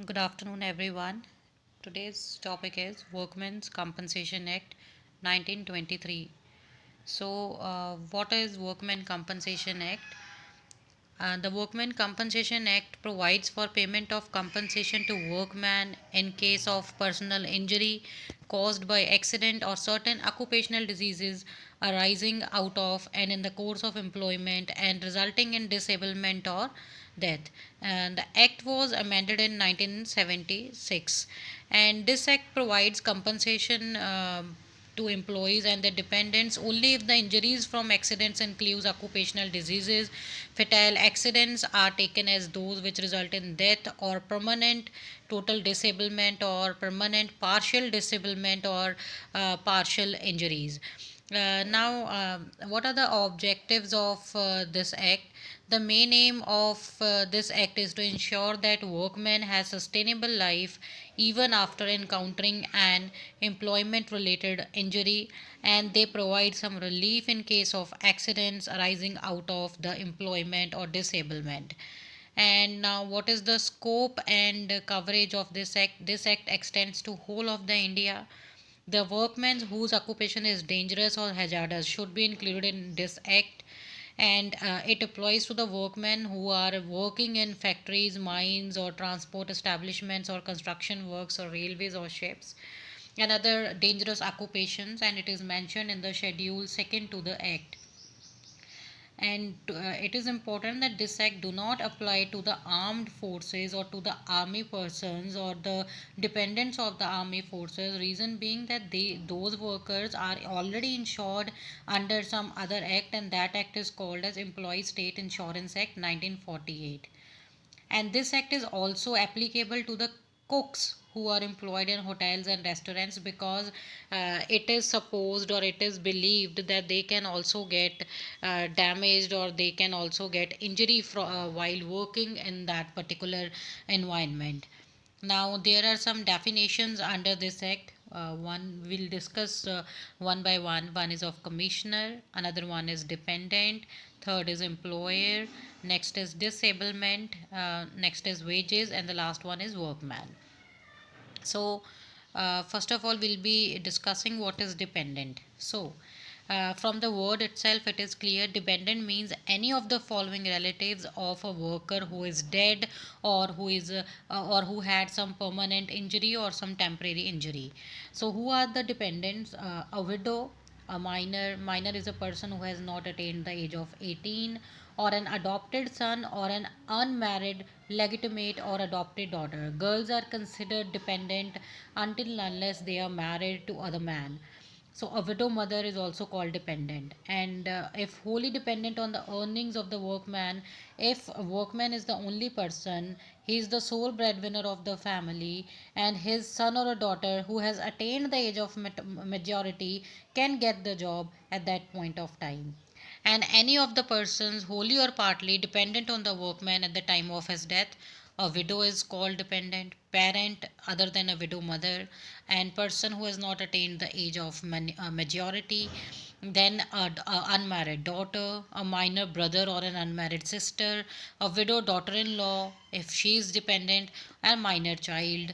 Good afternoon, everyone. Today's topic is Workmen's Compensation Act 1923. What is Workmen Compensation Act? The Workmen Compensation Act provides for payment of compensation to workmen in case of personal injury caused by accident or certain occupational diseases arising out of and in the course of employment and resulting in disablement or death. And the act was amended in 1976, and this act provides compensation to employees and their dependents only if the injuries from accidents includes occupational diseases. Fatal accidents are taken as those which result in death or permanent total disablement or permanent partial disablement or partial injuries. What are the objectives of this act? The main aim of this act is to ensure that workmen have sustainable life even after encountering an employment related injury, and they provide some relief in case of accidents arising out of the employment or disablement. And now, what is the scope and coverage of this act? This act extends to whole of the India. The workmen whose occupation is dangerous or hazardous should be included in this act, and it applies to the workmen who are working in factories, mines, or transport establishments, or construction works, or railways, or ships, and other dangerous occupations, and it is mentioned in the schedule second to the act. And it is important that this act do not apply to the armed forces or to the army persons or the dependents of the army forces, reason being that those workers are already insured under some other act, and that act is called as Employee State Insurance Act 1948. And this act is also applicable to the cooks who are employed in hotels and restaurants, because it is supposed or it is believed that they can also get damaged, or they can also get injury while working in that particular environment. Now, there are some definitions under this act. One we'll discuss one by one. One is of commissioner, another one is dependent, third is employer, next is disablement, next is wages, and the last one is workman. First of all, we'll be discussing what is dependent. From the word itself, it is clear dependent means any of the following relatives of a worker who is dead, or who had some permanent injury or some temporary injury. So, who are the dependents? A widow, a minor is a person who has not attained the age of 18, or an adopted son, or an unmarried legitimate or adopted daughter. Girls are considered dependent until unless they are married to other man. So a widow mother is also called dependent. And if wholly dependent on the earnings of the workman, if a workman is the only person, he is the sole breadwinner of the family, and his son or a daughter who has attained the age of majority can get the job at that point of time. And any of the persons wholly or partly dependent on the workman at the time of his death. A widow is called dependent, parent other than a widow mother, and person who has not attained the age of majority. Then a unmarried daughter, a minor brother or an unmarried sister, a widow daughter-in-law if she is dependent, and minor child.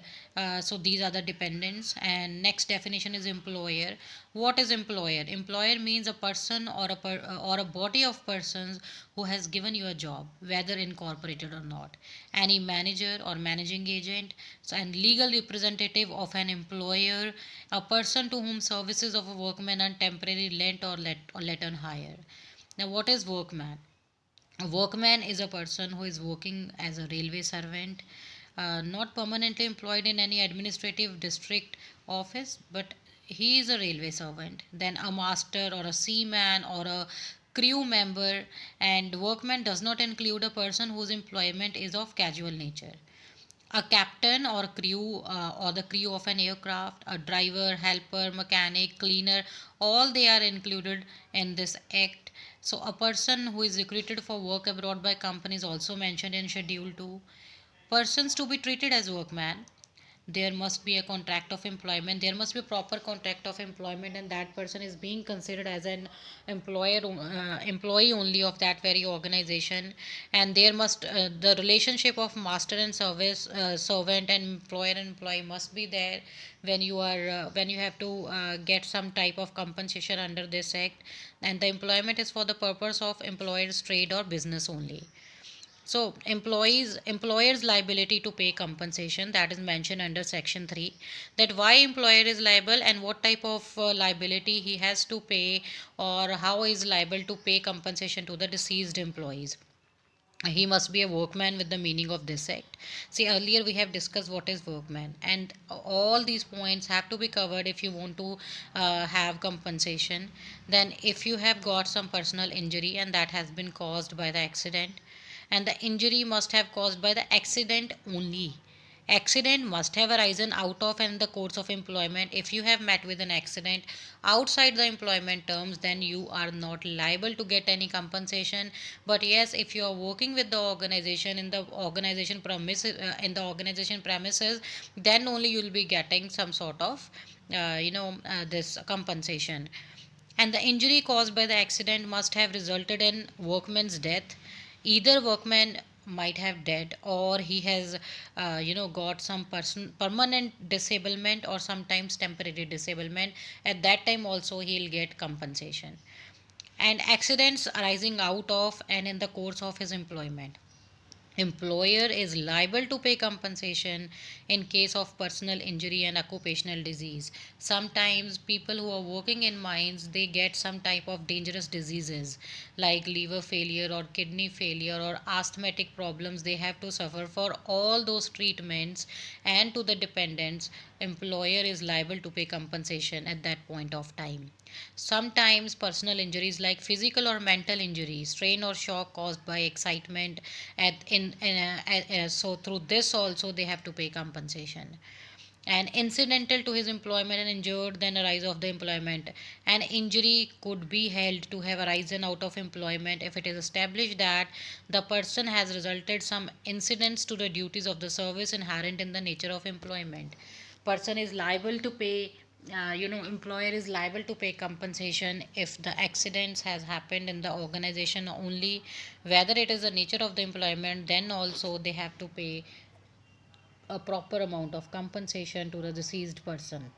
So these are the dependents. And next definition is employer. What is employer? Employer means a person or a body of persons who has given you a job, whether incorporated or not. Any manager or managing agent, so, and legal representative of an employer, a person to whom services of a workman are temporarily lent or let on hire. Now, what is workman? A workman is a person who is working as a railway servant, not permanently employed in any administrative district office, but he is a railway servant. Then a master or a seaman or a crew member. And workman does not include a person whose employment is of casual nature. A captain or crew, or the crew of an aircraft, a driver, helper, mechanic, cleaner, all they are included in this act. So a person who is recruited for work abroad by companies also mentioned in schedule 2. Persons to be treated as workmen. there must be a contract of employment, there must be proper contract of employment, and that person is being considered as an employee only of that very organization. And there must the relationship of master and service servant and employer and employee must be there when you are when you have to get some type of compensation under this act. And the employment is for the purpose of employer's trade or business only. So, employer's liability to pay compensation, that is mentioned under section 3, that why employer is liable and what type of liability he has to pay, or how is liable to pay compensation to the deceased employees. He must be a workman with the meaning of this act. See, earlier we have discussed what is workman, and all these points have to be covered if you want to have compensation. Then, if you have got some personal injury and that has been caused by the accident, and the injury must have caused by the accident only. Accident must have arisen out of and in the course of employment. If you have met with an accident outside the employment terms, then you are not liable to get any compensation. But yes, if you are working with the organization in the organization premises, then only you will be getting some sort of this compensation. And the injury caused by the accident must have resulted in workman's death. Either workman might have died, or he has got some permanent disablement or sometimes temporary disablement. At that time also he'll get compensation. And accidents arising out of and in the course of his employment, employer is liable to pay compensation in case of personal injury and occupational disease. Sometimes people who are working in mines, they get some type of dangerous diseases like liver failure or kidney failure or asthmatic problems. They have to suffer for all those treatments, and to the dependents, employer is liable to pay compensation at that point of time. Sometimes personal injuries like physical or mental injury, strain or shock caused by excitement, so through this also they have to pay compensation. And incidental to his employment and injured then arise of the employment. An injury could be held to have arisen out of employment if it is established that the person has resulted some incidents to the duties of the service inherent in the nature of employment. Person is liable to pay, employer is liable to pay compensation if the accidents has happened in the organization only. Whether it is the nature of the employment, then also they have to pay a proper amount of compensation to the deceased person.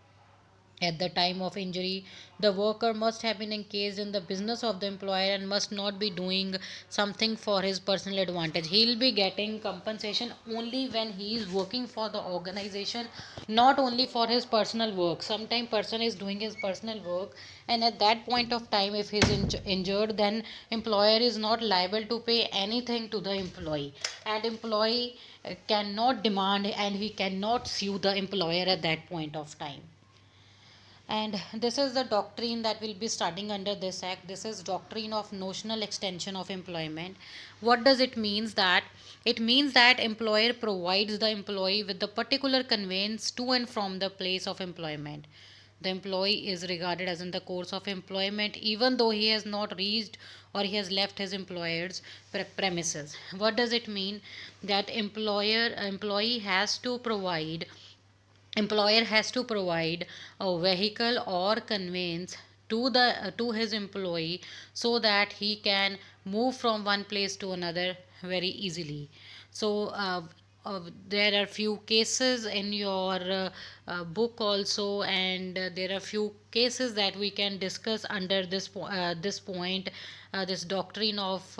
At the time of injury, the worker must have been engaged in the business of the employer and must not be doing something for his personal advantage. He'll be getting compensation only when he is working for the organization, not only for his personal work. Sometimes person is doing his personal work, and at that point of time, if he is injured, then employer is not liable to pay anything to the employee, and employee cannot demand and he cannot sue the employer at that point of time. And this is the doctrine that we'll be studying under this act. This is doctrine of notional extension of employment. What does it means? That it means that employer provides the employee with the particular conveyance to and from the place of employment. The employee is regarded as in the course of employment even though he has not reached or he has left his employer's premises. What does it mean? That employee has to provide, employer has to provide a vehicle or conveyance to his employee so that he can move from one place to another very easily. So there are few cases in your book also, and there are few cases that we can discuss under this point, this doctrine of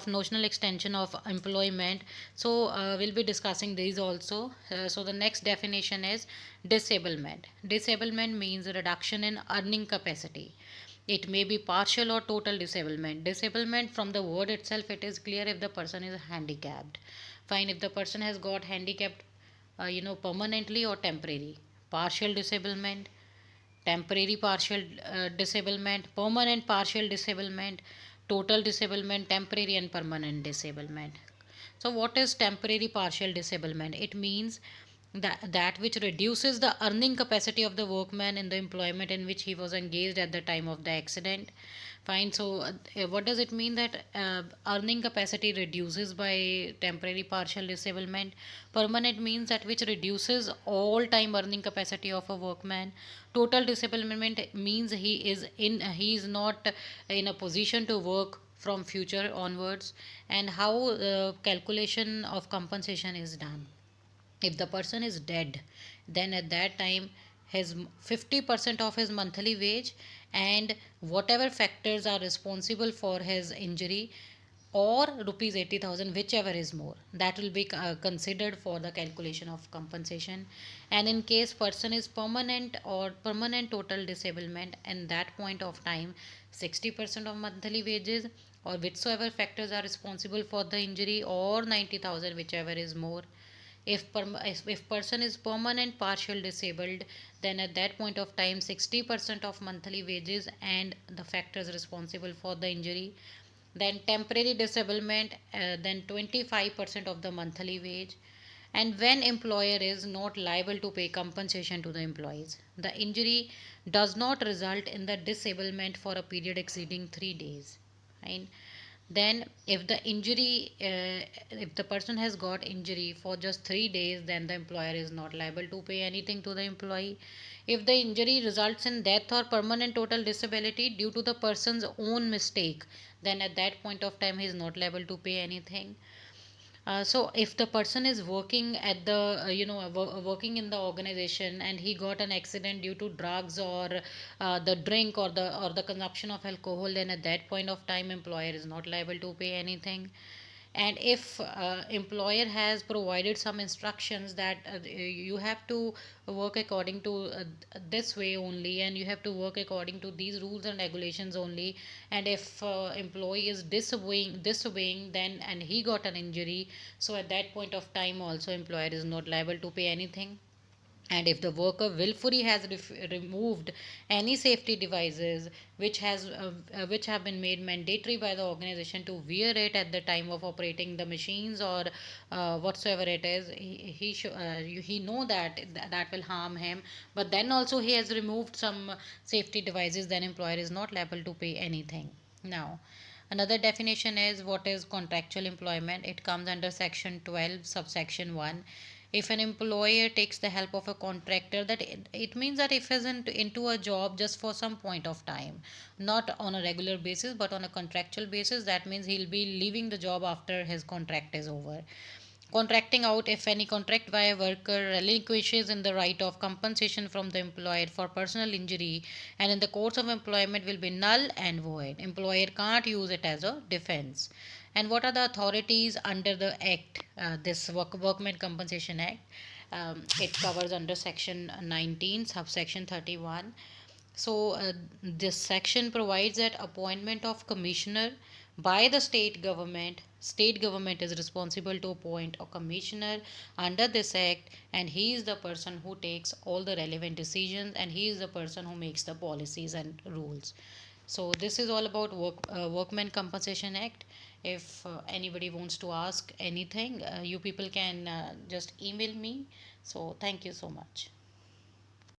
notional extension of employment. So we'll be discussing these also. So the next definition is disablement. Disablement means a reduction in earning capacity. It may be partial or total disablement. Disablement, from the word itself, it is clear if the person is handicapped. Fine, if the person has got handicapped, permanently or temporary. Partial disablement, temporary partial disablement, permanent partial disablement, total disablement, temporary and permanent disablement. So, what is temporary partial disablement? It means that which reduces the earning capacity of the workman in the employment in which he was engaged at the time of the accident. Fine. So, what does it mean that earning capacity reduces by temporary partial disablement? Permanent means that which reduces all time earning capacity of a workman. Total disablement means he is not in a position to work from future onwards. And how calculation of compensation is done. If the person is dead, then at that time his 50% of his monthly wage and whatever factors are responsible for his injury, or rupees 80,000, whichever is more, that will be considered for the calculation of compensation. And in case person is permanent or permanent total disablement, and that point of time 60% of monthly wages or whichsoever factors are responsible for the injury, or 90,000, whichever is more. If person is permanent partial disabled, then at that point of time 60% of monthly wages and the factors responsible for the injury. Then temporary disablement, then 25% of the monthly wage. And when employer is not liable to pay compensation to the employees, the injury does not result in the disablement for a period exceeding 3 days. Right? Then if the person has got injury for just 3 days, then the employer is not liable to pay anything to the employee. If the injury results in death or permanent total disability due to the person's own mistake, then at that point of time he is not liable to pay anything. So if the person is working at the working in the organization, and he got an accident due to drugs or the drink or the consumption of alcohol, then at that point of time employer is not liable to pay anything. And if employer has provided some instructions that you have to work according to this way only, and you have to work according to these rules and regulations only, and if employee is disobeying, then and he got an injury, so at that point of time also employer is not liable to pay anything. And if the worker willfully has removed any safety devices which have been made mandatory by the organization to wear it at the time of operating the machines, or whatsoever it is, he know that that will harm him, but then also he has removed some safety devices, then employer is not liable to pay anything. Now, another definition is what is contractual employment. It comes under section 12 subsection 1. If an employer takes the help of a contractor, that it means that if he's into a job just for some point of time, not on a regular basis but on a contractual basis, that means he'll be leaving the job after his contract is over. Contracting out, if any contract by a worker relinquishes in the right of compensation from the employer for personal injury, and in the course of employment will be null and void. Employer can't use it as a defense. And what are the authorities under the act, this Workmen Compensation Act? It covers under section 19 subsection 31. So this section provides that appointment of commissioner by the state government is responsible to appoint a commissioner under this act, and he is the person who takes all the relevant decisions, and he is the person who makes the policies and rules. So this is all about Workmen Compensation Act. If anybody wants to ask anything, you people can just email me. So thank you so much.